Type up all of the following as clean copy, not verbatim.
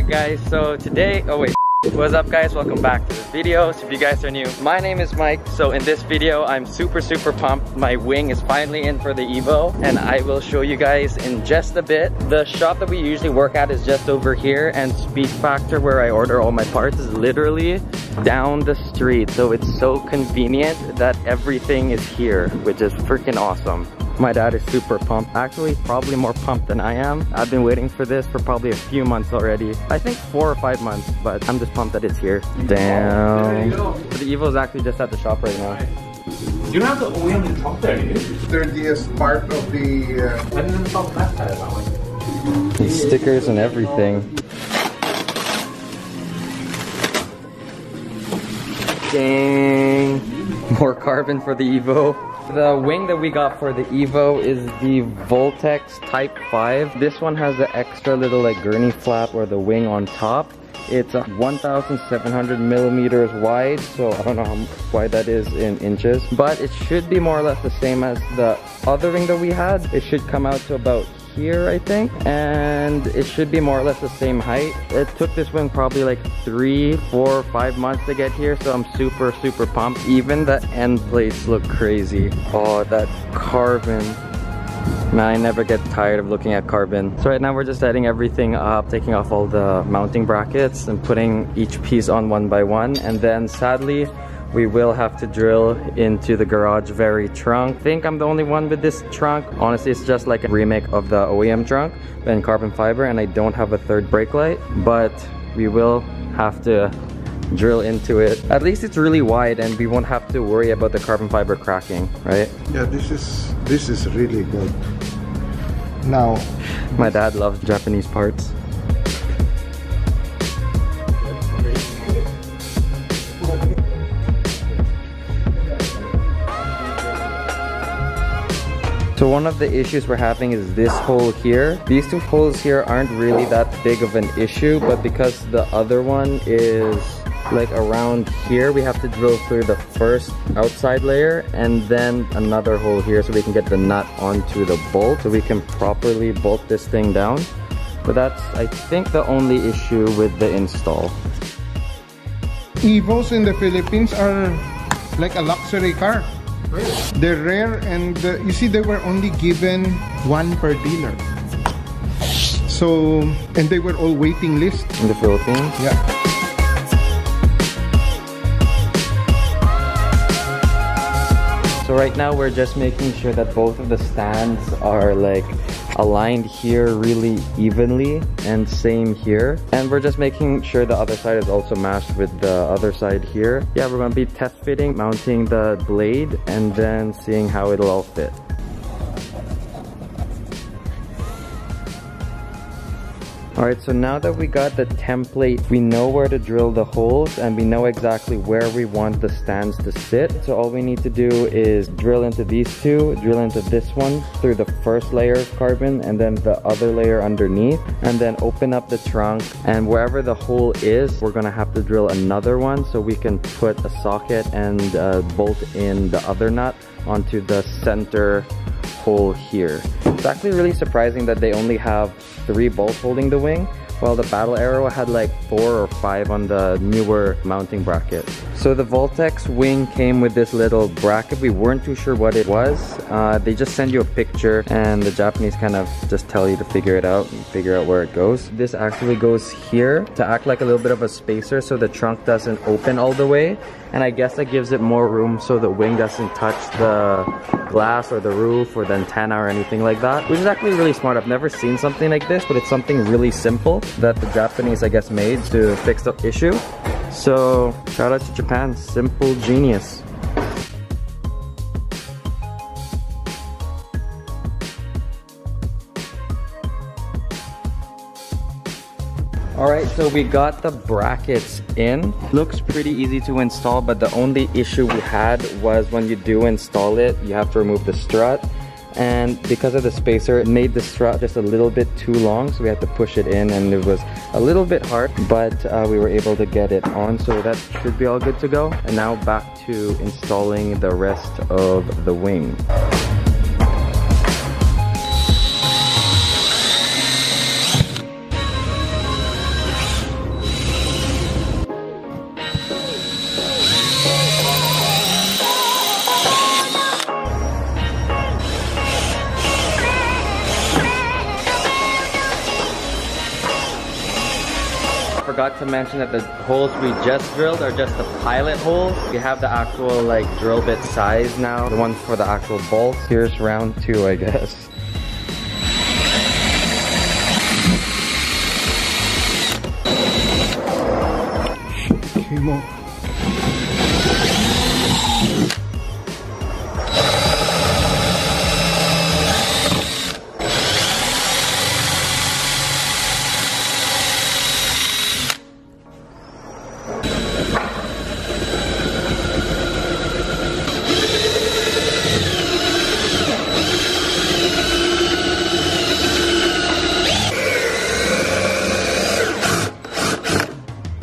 Alright guys, so today, oh wait, what's up guys, welcome back to this video. So if you guys are new, my name is Mike. So in this video, I'm super pumped. My wing is finally in for the Evo, and I will show you guys in just a bit. The shop that we usually work at is just over here, and Speed Factor, where I order all my parts, is literally down the street. So it's so convenient that everything is here, which is freaking awesome. My dad is super pumped. Actually, probably more pumped than I am. I've been waiting for this for probably a few months already. I think 4 or 5 months, but I'm just pumped that it's here. Damn. The Evo is actually just at the shop right now. You don't have the OEM truck there, do you? They're the part of the... I didn't stop that side. The stickers and everything. Dang. More carbon for the Evo. The wing that we got for the Evo is the Voltex Type 5. This one has the extra little like gurney flap or the wing on top. It's 1,700 millimeters wide, so I don't know how wide that is in inches, but it should be more or less the same as the other wing that we had. It should come out to about here, I think, and it should be more or less the same height. It took this wing probably like 3, 4, 5 months to get here, so I'm super pumped. Even the end plates look crazy. Oh, that carbon. Man, I never get tired of looking at carbon. So right now we're just setting everything up, taking off all the mounting brackets and putting each piece on one by one, and then sadly we will have to drill into the garage very trunk. I think I'm the only one with this trunk. Honestly, it's just like a remake of the OEM trunk, but in carbon fiber, and I don't have a third brake light, but we will have to drill into it. At least it's really wide and we won't have to worry about the carbon fiber cracking, right? Yeah, this is really good. Now, my dad loves Japanese parts. So one of the issues we're having is this hole here. These two holes here aren't really that big of an issue, but because the other one is like around here, we have to drill through the first outside layer and then another hole here so we can get the nut onto the bolt so we can properly bolt this thing down. But that's, I think, the only issue with the install. Evos in the Philippines are like a luxury car. They're rare, and you see, they were only given 1 per dealer. So, and they were all waiting list. In the Philippines? Yeah. So right now we're just making sure that both of the stands are like aligned here really evenly and same here, and we're just making sure the other side is also matched with the other side here. Yeah, we're going to be test fitting, mounting the blade, and then seeing how it'll all fit. Alright, so now that we got the template, we know where to drill the holes and we know exactly where we want the stands to sit. So all we need to do is drill into these two, drill into this one through the first layer of carbon and then the other layer underneath, and then open up the trunk, and wherever the hole is, we're gonna have to drill another one so we can put a socket and bolt in the other nut onto the center hole here. It's actually really surprising that they only have 3 bolts holding the wing, while the Battle Arrow had like 4 or 5 on the newer mounting bracket. So the Voltex wing came with this little bracket. We weren't too sure what it was. They just send you a picture and the Japanese kind of just tell you to figure it out and figure out where it goes. This actually goes here to act like a little bit of a spacer so the trunk doesn't open all the way. And I guess that gives it more room so the wing doesn't touch the glass or the roof or the antenna or anything like that, which is actually really smart. I've never seen something like this, but it's something really simple that the Japanese, I guess, made to fix the issue. So shout out to Japan, simple genius. Alright, so we got the brackets in. Looks pretty easy to install, but the only issue we had was when you do install it, you have to remove the strut. And because of the spacer, it made the strut just a little bit too long, so we had to push it in, and it was a little bit hard, but we were able to get it on, so that should be all good to go. And now back to installing the rest of the wing. forgot to mention that the holes we just drilled are just the pilot holes. We have the actual like drill bit size now, the ones for the actual bolts. Here's round 2, I guess. Came on.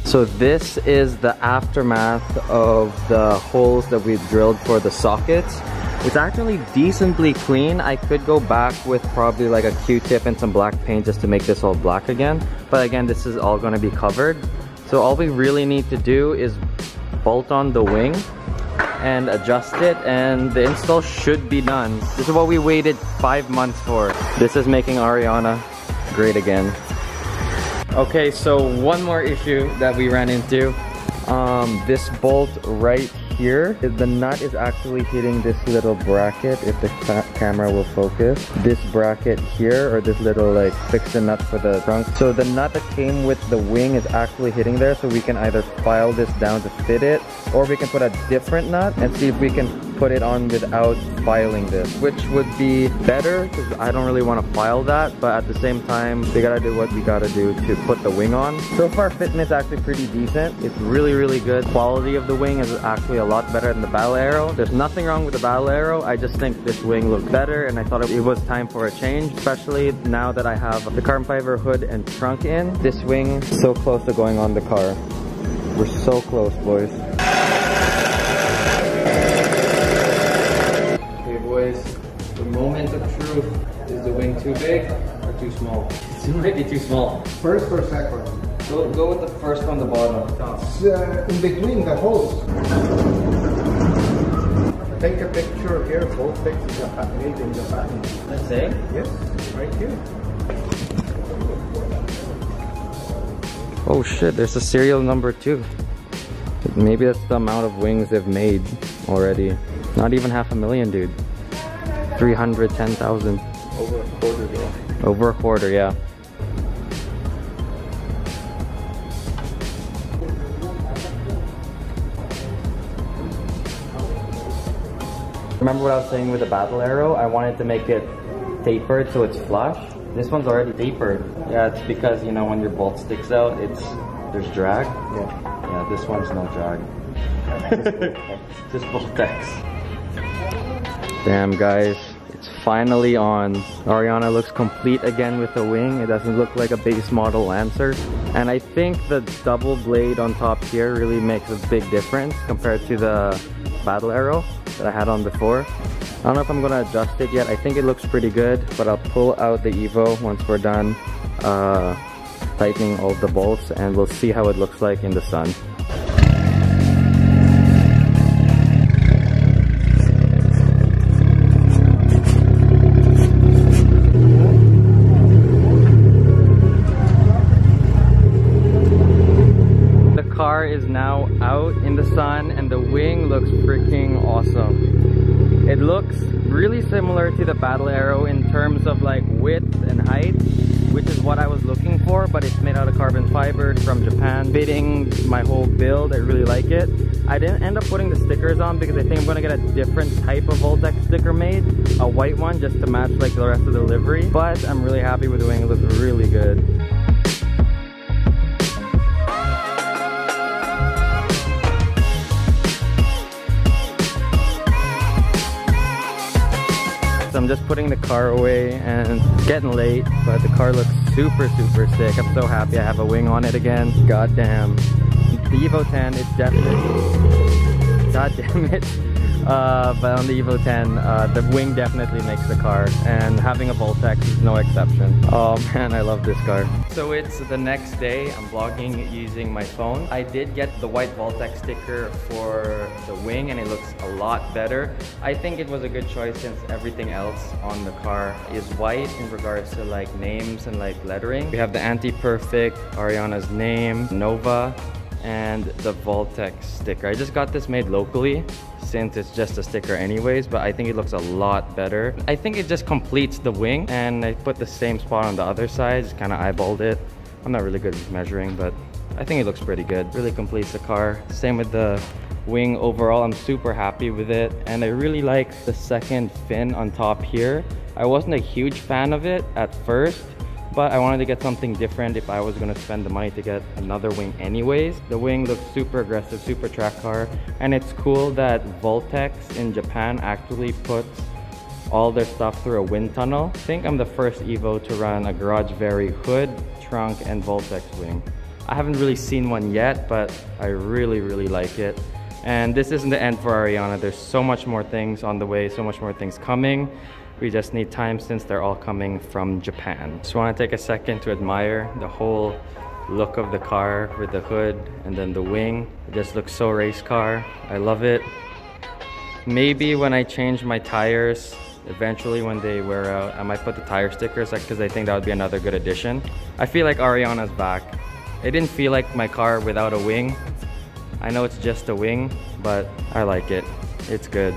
So this is the aftermath of the holes that we drilled for the sockets. It's actually decently clean. I could go back with probably like a Q-tip and some black paint just to make this all black again. But again, this is all going to be covered. So all we really need to do is bolt on the wing and adjust it, and the install should be done. This is what we waited 5 months for. This is making Ariana great again. Okay, so one more issue that we ran into. This bolt right here, the nut is actually hitting this little bracket, if the camera will focus. This bracket here, or this little like fix the nut for the trunk. So the nut that came with the wing is actually hitting there, so we can either file this down to fit it, or we can put a different nut and see if we can put it on without filing this, which would be better because I don't really want to file that, but at the same time we gotta do what we gotta do to put the wing on. So far fitment's actually pretty decent. It's really good. Quality of the wing is actually a lot better than the Battle Arrow. There's nothing wrong with the Battle Arrow, I just think this wing looked better and I thought it was time for a change, especially now that I have the carbon fiber hood and trunk in. This wing is so close to going on the car. We're so close, boys. The moment of truth. Is the wing too big or too small? It might be too small. First or second? Go with the first on the bottom. It's in between the holes. Take a picture here. Voltex is made in Japan. Let's say? Yes, right here. Oh shit, there's a serial number 2. Maybe that's the amount of wings they've made already. Not even 500,000, dude. 310,000. Over a quarter, yeah. Over a quarter, yeah. Remember what I was saying with the Battle Arrow? I wanted to make it tapered so it's flush. This one's already tapered. Yeah, it's because, you know, when your bolt sticks out, there's drag. Yeah, this one's no drag. Just Voltex. Damn, guys. It's finally on. Ariana looks complete again with the wing. It doesn't look like a base model Lancer. And I think the double blade on top here really makes a big difference compared to the Battle Arrow that I had on before. I don't know if I'm gonna adjust it yet. I think it looks pretty good, but I'll pull out the Evo once we're done tightening all the bolts, and we'll see how it looks like in the sun. Is now out in the sun and the wing looks freaking awesome. It looks really similar to the Battle Arrow in terms of like width and height, which is what I was looking for, but it's made out of carbon fiber from Japan, fitting my whole build. I really like it. I didn't end up putting the stickers on because I think I'm gonna get a different type of Voltex sticker made, a white one just to match like the rest of the livery, but I'm really happy with the wing. It looks really good. So I'm just putting the car away and it's getting late, but the car looks super sick. I'm so happy I have a wing on it again. God damn. The Evo 10 is definitely, god damn it. But on the Evo 10, the wing definitely makes the car, and having a Voltex is no exception. Oh man, I love this car. So it's the next day, I'm vlogging using my phone. I did get the white Voltex sticker for the wing and it looks a lot better. I think it was a good choice since everything else on the car is white in regards to like names and like lettering. We have the Anti-Perfect, Ariana's name, Nova, and the Voltex sticker. I just got this made locally since it's just a sticker anyways, but I think it looks a lot better. I think it just completes the wing, and I put the same spot on the other side, just kind of eyeballed it. I'm not really good at measuring, but I think it looks pretty good. Really completes the car. Same with the wing overall. I'm super happy with it, and I really like the second fin on top here. I wasn't a huge fan of it at first, but I wanted to get something different if I was going to spend the money to get another wing anyways. The wing looks super aggressive, super track car, and it's cool that Voltex in Japan actually puts all their stuff through a wind tunnel. I think I'm the first Evo to run a Garage Very hood, trunk, and Voltex wing. I haven't really seen one yet, but I really like it. And this isn't the end for Ariana. There's so much more things on the way, so much more things coming. We just need time since they're all coming from Japan. Just want to take a second to admire the whole look of the car with the hood and then the wing. It just looks so race car. I love it. Maybe when I change my tires, eventually when they wear out, I might put the tire stickers because I think that would be another good addition. I feel like Ariana's back. It didn't feel like my car without a wing. I know it's just a wing, but I like it. It's good.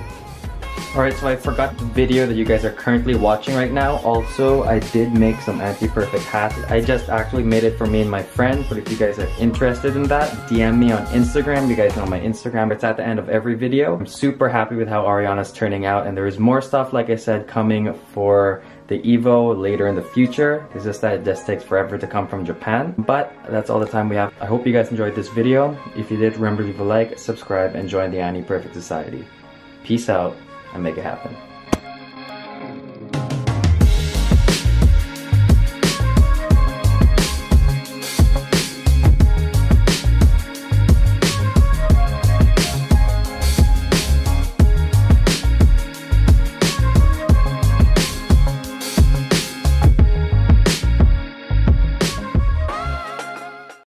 Alright, so I forgot the video that you guys are currently watching right now. Also, I did make some Anti-Perfect hats. I just actually made it for me and my friend, but if you guys are interested in that, DM me on Instagram. You guys know my Instagram. It's at the end of every video. I'm super happy with how Ariana's turning out, and there is more stuff, like I said, coming for the Evo later in the future. It's just that it just takes forever to come from Japan. But that's all the time we have. I hope you guys enjoyed this video. If you did, remember to leave a like, subscribe, and join the Anti-Perfect Society. Peace out, and make it happen.